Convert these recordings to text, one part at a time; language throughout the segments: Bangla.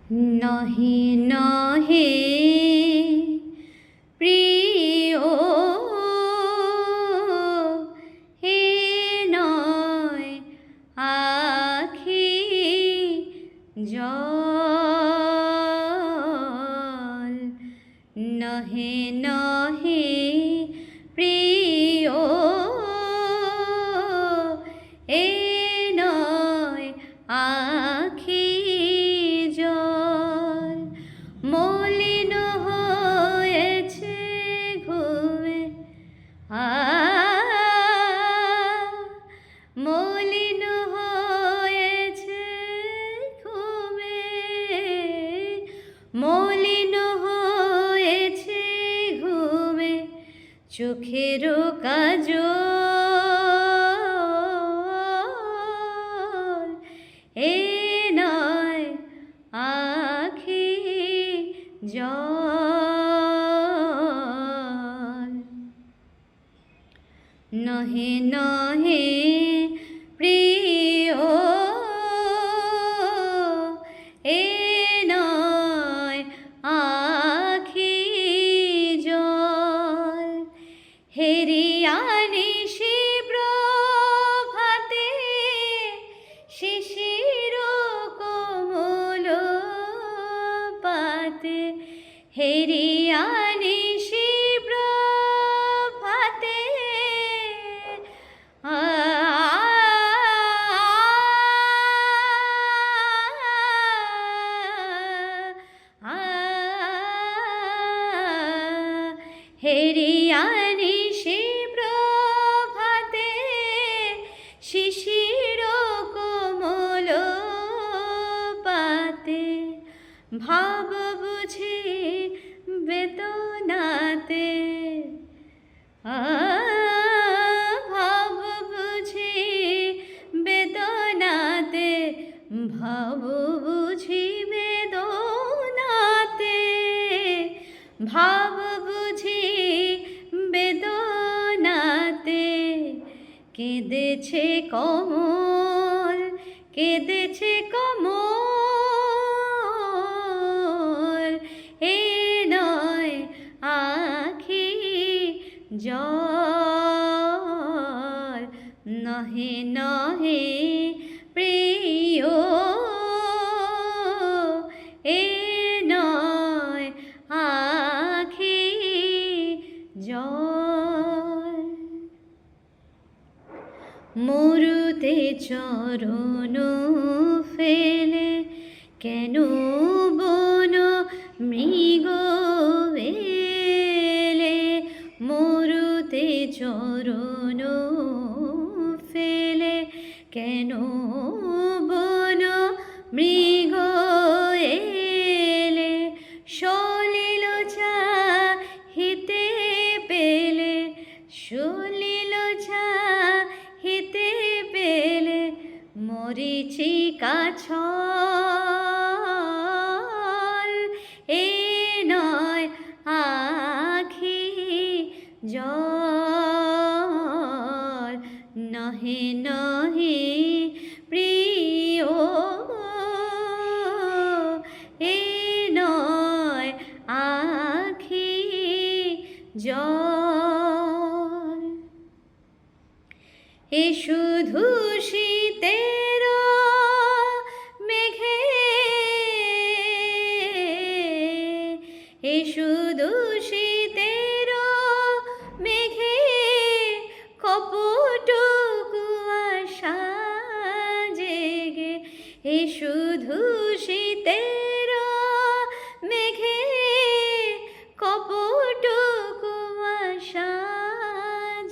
নহে নহে প্রিয় হে নয় আখি জল নহে নহে প্রিয় এ নয় আখি জল মলিন হয়েছে ঘুমে মলিন হয়েছে ঘুমে মলিন হয়েছে ঘুমে চোখের কাজল এ নয় আখি জল নহে নহে প্রিয় এ নয় আখি জল হেরিয়ানি প্রভাতে শিশির কোমল পাতে হেরিয়ানি প্রভাতে হেরিয়ানি প্রভাতে শিশির কোমল পাতে ভাব বুঝি বেদনাতে ভাব বুঝি বেদনাতে ভাব বুঝি বেদনাতে ভাব বুঝি বেদনাতে কেঁদেছে কমল কেঁদেছে কমল এ নয় আখি জল নহে নহে প্রিয় এ নয় আখি জল মরুতে চরণ ফেলে কেন বন মৃগ এলে মরুতে চরণ ফেলে কেন বন মৃগ এলে সলিল চাহিতে পেলে সলিল চাহিতে পেলে মরিচিকা ছল এ নয় আখি জল নহে নহে প্রিয় এ নয় আখি জল এ শুধু শীতের মেঘে এ শুধু শীতের মেঘে কপট কুয়াশা জেগে এ শুধু শীতের মেঘে কপট কুয়াশা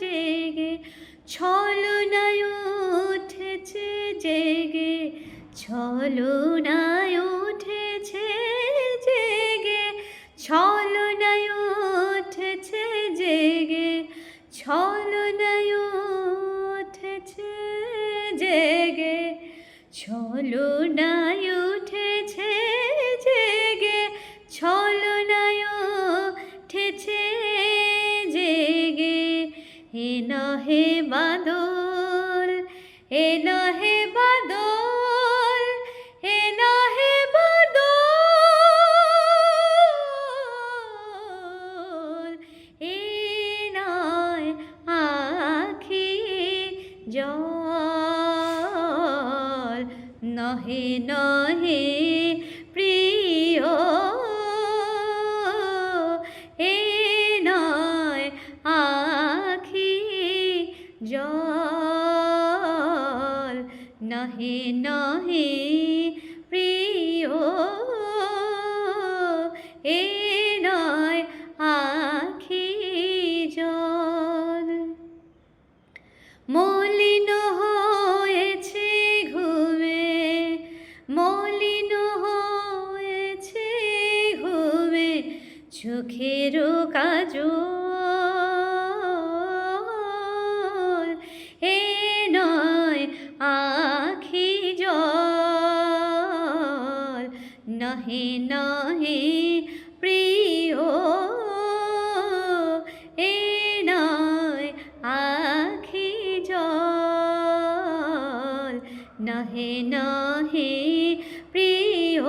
জেগে ছলনায় উঠেছে জেগে ছলনায় উঠেছে জেগে ছলনায় উঠেছে জেগে ছলনায় উঠেছে জেগে ছলনায় উঠেছে জেগে ছলনায় উঠেছে জেগে এ নহে বাদল এ নহে বাদল এ নহে বাদল নহে নহে প্রিয় এ নয় আখি জল নহে নহে প্রিয় এ নয় আখি জল মলিন হয়েছে ঘুমে মলিন হয়েছে ঘুমে চোখের কাজল এ নয় আখি জল নহে নহে প্রিয় এ নয় আখি জল নহে নহে প্রিয়